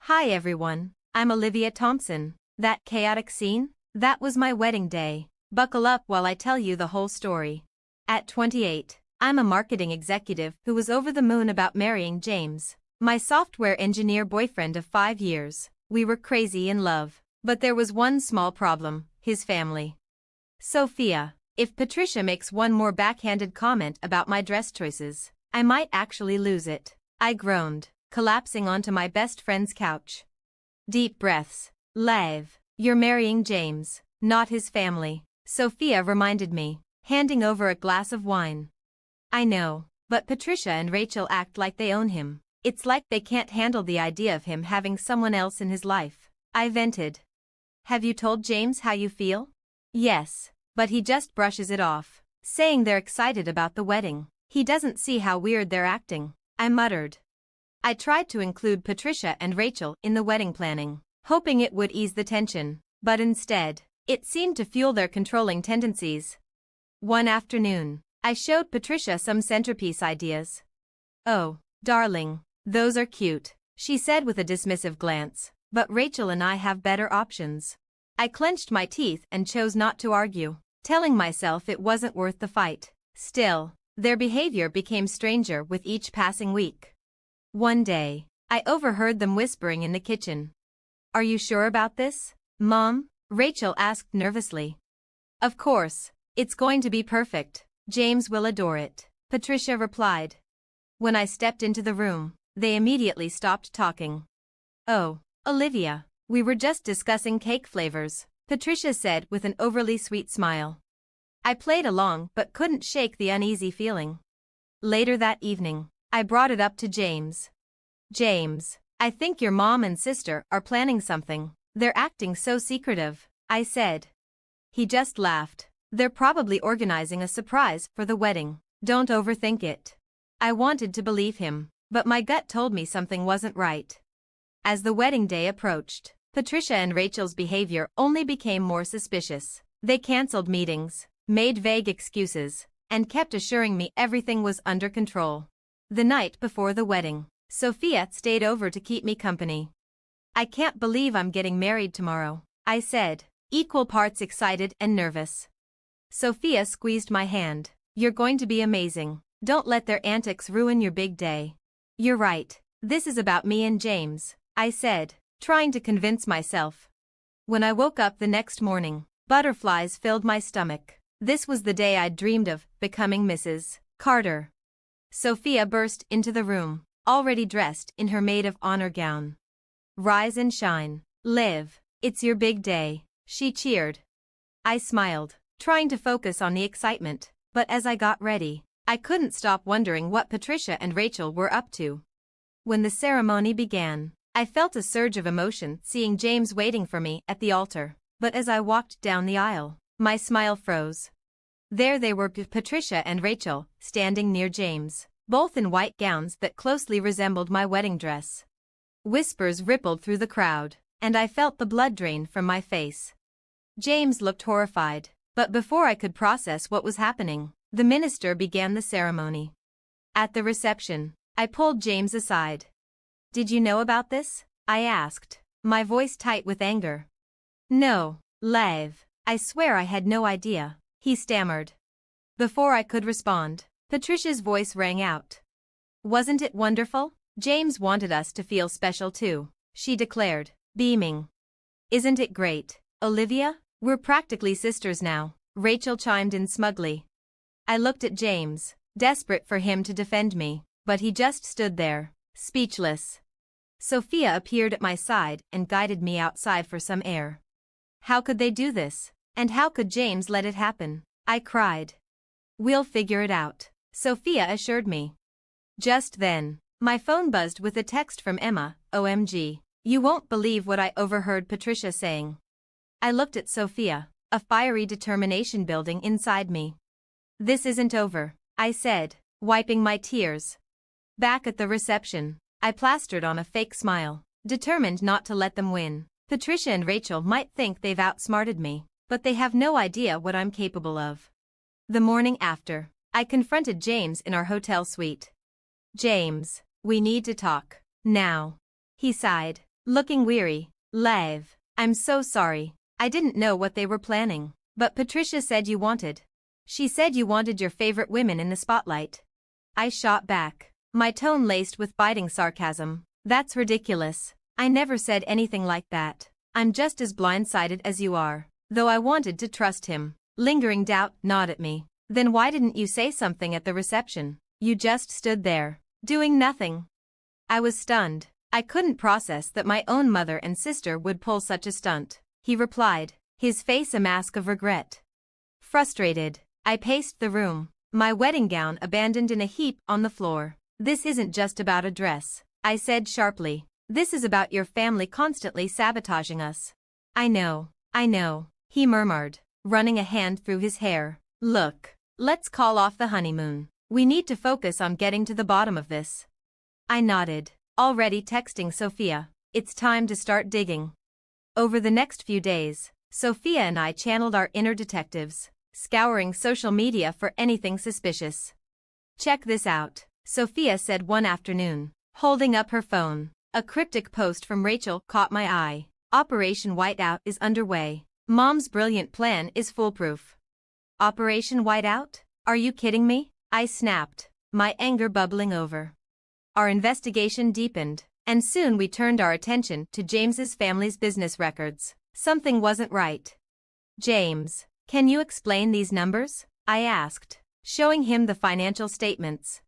Hi everyone, I'm Olivia Thompson. That chaotic scene? That was my wedding day. Buckle up while I tell you the whole story. At 28, I'm a marketing executive who was over the moon about marrying James, my software engineer boyfriend of 5 years. We were crazy in love. But there was one small problem: his family. Sophia, if Patricia makes one more backhanded comment about my dress choices, I might actually lose it. I groaned, collapsing onto my best friend's couch. Deep breaths. Lev, you're marrying James, not his family, Sophia reminded me, handing over a glass of wine. I know, but Patricia and Rachel act like they own him. It's like they can't handle the idea of him having someone else in his life. I vented. Have you told James how you feel? Yes, but he just brushes it off, saying they're excited about the wedding. He doesn't see how weird they're acting, I muttered. I tried to include Patricia and Rachel in the wedding planning, hoping it would ease the tension, but instead, it seemed to fuel their controlling tendencies. One afternoon, I showed Patricia some centerpiece ideas. Oh, darling, those are cute, she said with a dismissive glance, but Rachel and I have better options. I clenched my teeth and chose not to argue, telling myself it wasn't worth the fight. Still, their behavior became stranger with each passing week. One day, I overheard them whispering in the kitchen. Are you sure about this, Mom? Rachel asked nervously. Of course, it's going to be perfect. James will adore it, Patricia replied. When I stepped into the room, they immediately stopped talking. Oh, Olivia, we were just discussing cake flavors, Patricia said with an overly sweet smile. I played along but couldn't shake the uneasy feeling. Later that evening, I brought it up to James. James, I think your mom and sister are planning something. They're acting so secretive, I said. He just laughed. They're probably organizing a surprise for the wedding. Don't overthink it. I wanted to believe him, but my gut told me something wasn't right. As the wedding day approached, Patricia and Rachel's behavior only became more suspicious. They canceled meetings, made vague excuses, and kept assuring me everything was under control. The night before the wedding, Sophia stayed over to keep me company. I can't believe I'm getting married tomorrow, I said, equal parts excited and nervous. Sophia squeezed my hand. You're going to be amazing. Don't let their antics ruin your big day. You're right. This is about me and James, I said, trying to convince myself. When I woke up the next morning, butterflies filled my stomach. This was the day I'd dreamed of, becoming Mrs. Carter. Sophia burst into the room, already dressed in her maid of honor gown. Rise and shine, Liv, it's your big day, she cheered. I smiled, trying to focus on the excitement, but as I got ready, I couldn't stop wondering what Patricia and Rachel were up to. When the ceremony began, I felt a surge of emotion seeing James waiting for me at the altar, but as I walked down the aisle, my smile froze. There they were, Patricia and Rachel, standing near James, both in white gowns that closely resembled my wedding dress. Whispers rippled through the crowd, and I felt the blood drain from my face. James looked horrified, but before I could process what was happening, the minister began the ceremony. At the reception, I pulled James aside. Did you know about this? I asked, my voice tight with anger. No, Lev, I swear I had no idea, he stammered. Before I could respond, Patricia's voice rang out. Wasn't it wonderful? James wanted us to feel special too, she declared, beaming. Isn't it great, Olivia? We're practically sisters now, Rachel chimed in smugly. I looked at James, desperate for him to defend me, but he just stood there, speechless. Sophia appeared at my side and guided me outside for some air. How could they do this? And how could James let it happen? I cried. We'll figure it out, Sophia assured me. Just then, my phone buzzed with a text from Emma. OMG, you won't believe what I overheard Patricia saying. I looked at Sophia, a fiery determination building inside me. This isn't over, I said, wiping my tears. Back at the reception, I plastered on a fake smile, determined not to let them win. Patricia and Rachel might think they've outsmarted me, but they have no idea what I'm capable of. The morning after, I confronted James in our hotel suite. James, we need to talk, now. He sighed. looking weary. Live. I'm so sorry. I didn't know what they were planning. But Patricia said you wanted. She said you wanted your favorite women in the spotlight. I shot back, my tone laced with biting sarcasm. That's ridiculous. I never said anything like that. I'm just as blindsided as you are. Though I wanted to trust him. Lingering doubt gnawed at me. Then why didn't you say something at the reception? You just stood there, doing nothing. I was stunned. I couldn't process that my own mother and sister would pull such a stunt. He replied, his face a mask of regret. Frustrated, I paced the room, my wedding gown abandoned in a heap on the floor. This isn't just about a dress, I said sharply. This is about your family constantly sabotaging us. I know, he murmured, running a hand through his hair. Look, let's call off the honeymoon. We need to focus on getting to the bottom of this. I nodded, already texting Sophia. It's time to start digging. Over the next few days, Sophia and I channeled our inner detectives, scouring social media for anything suspicious. Check this out, Sophia said one afternoon, holding up her phone. A cryptic post from Rachel caught my eye. Operation Whiteout is underway. Mom's brilliant plan is foolproof. Operation Whiteout? Are you kidding me? I snapped, my anger bubbling over. Our investigation deepened, and soon we turned our attention to James's family's business records. Something wasn't right. James, can you explain these numbers? I asked, showing him the financial statements.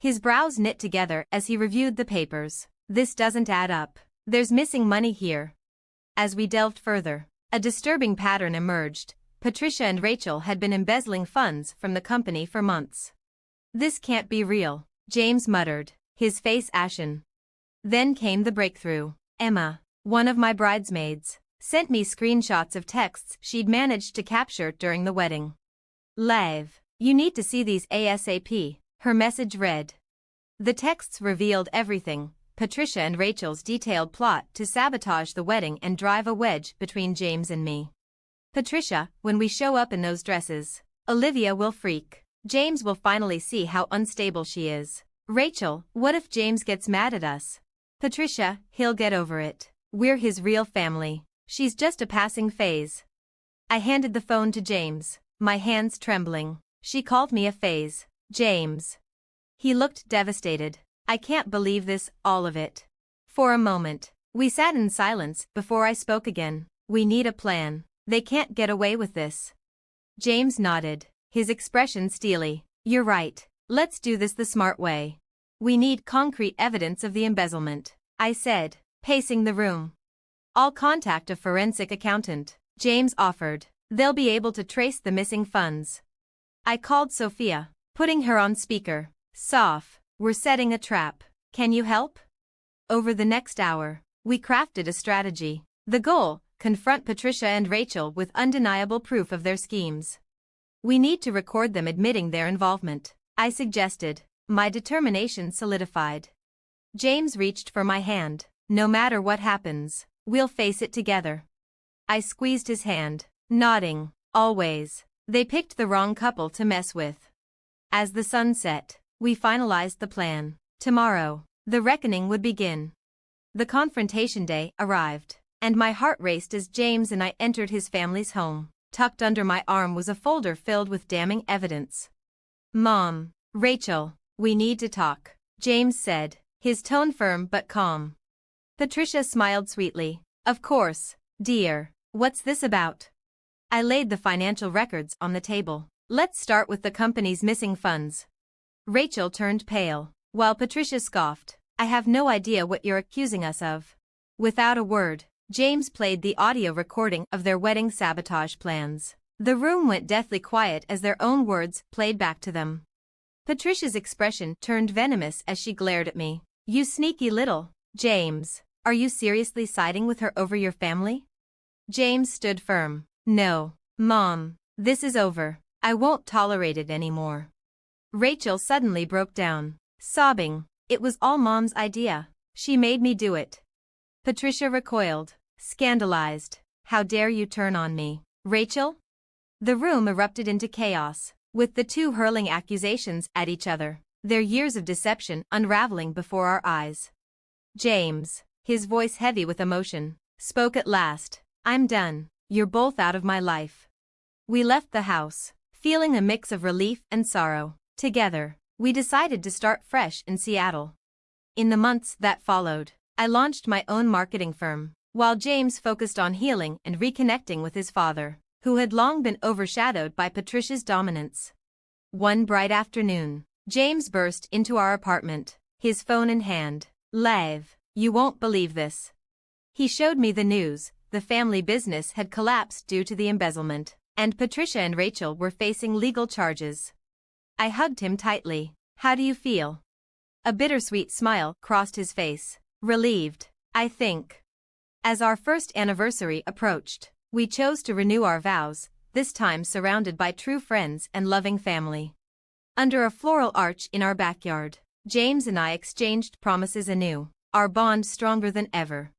His brows knit together as he reviewed the papers. This doesn't add up. There's missing money here. As we delved further, a disturbing pattern emerged. Patricia and Rachel had been embezzling funds from the company for months. This can't be real, James muttered, his face ashen. Then came the breakthrough. Emma, one of my bridesmaids, sent me screenshots of texts she'd managed to capture during the wedding. Live, you need to see these ASAP, her message read. The texts revealed everything. Patricia and Rachel's detailed plot to sabotage the wedding and drive a wedge between James and me. Patricia, when we show up in those dresses, Olivia will freak. James will finally see how unstable she is. Rachel, what if James gets mad at us? Patricia, he'll get over it. We're his real family. She's just a passing phase. I handed the phone to James, my hands trembling. She called me a phase. James. He looked devastated. I can't believe this, all of it. For a moment, we sat in silence before I spoke again. We need a plan. They can't get away with this. James nodded, his expression steely. You're right. Let's do this the smart way. We need concrete evidence of the embezzlement, I said, pacing the room. I'll contact a forensic accountant, James offered. They'll be able to trace the missing funds. I called Sophia, putting her on speaker. Soph, we're setting a trap. Can you help? Over the next hour, we crafted a strategy. The goal, confront Patricia and Rachel with undeniable proof of their schemes. We need to record them admitting their involvement, I suggested. My determination solidified. James reached for my hand. No matter what happens, we'll face it together. I squeezed his hand, nodding. Always. They picked the wrong couple to mess with. As the sun set, we finalized the plan. Tomorrow, the reckoning would begin. The confrontation day arrived, and my heart raced as James and I entered his family's home. Tucked under my arm was a folder filled with damning evidence. Mom, Rachel, we need to talk, James said, his tone firm but calm. Patricia smiled sweetly. Of course, dear. What's this about? I laid the financial records on the table. Let's start with the company's missing funds. Rachel turned pale, while Patricia scoffed. I have no idea what you're accusing us of. Without a word, James played the audio recording of their wedding sabotage plans. The room went deathly quiet as their own words played back to them. Patricia's expression turned venomous as she glared at me. You sneaky little. James, are you seriously siding with her over your family? James stood firm. No, Mom, this is over. I won't tolerate it anymore. Rachel suddenly broke down, sobbing. It was all Mom's idea. She made me do it. Patricia recoiled, scandalized. How dare you turn on me, Rachel? The room erupted into chaos, with the two hurling accusations at each other, their years of deception unraveling before our eyes. James, his voice heavy with emotion, spoke at last. "I'm done. You're both out of my life." We left the house, feeling a mix of relief and sorrow. Together, we decided to start fresh in Seattle. In the months that followed, I launched my own marketing firm, while James focused on healing and reconnecting with his father, who had long been overshadowed by Patricia's dominance. One bright afternoon, James burst into our apartment, his phone in hand. "Lev, you won't believe this." He showed me the news. The family business had collapsed due to the embezzlement, and Patricia and Rachel were facing legal charges. I hugged him tightly. "How do you feel?" A bittersweet smile crossed his face. "Relieved, I think." As our first anniversary approached, we chose to renew our vows, this time surrounded by true friends and loving family. Under a floral arch in our backyard, James and I exchanged promises anew, our bond stronger than ever.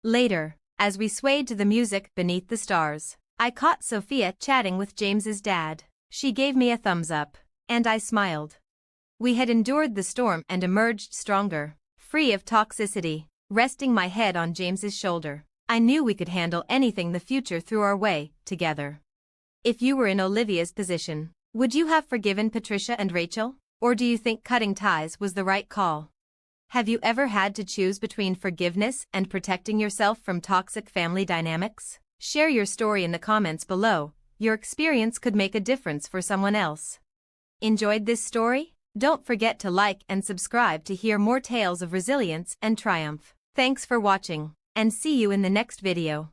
Later, as we swayed to the music beneath the stars, I caught Sophia chatting with James's dad. She gave me a thumbs up, and I smiled. We had endured the storm and emerged stronger, free of toxicity. Resting my head on James's shoulder, I knew we could handle anything the future threw our way, together. If you were in Olivia's position, would you have forgiven Patricia and Rachel? Or do you think cutting ties was the right call? Have you ever had to choose between forgiveness and protecting yourself from toxic family dynamics? Share your story in the comments below. Your experience could make a difference for someone else. Enjoyed this story? Don't forget to like and subscribe to hear more tales of resilience and triumph. Thanks for watching, and see you in the next video.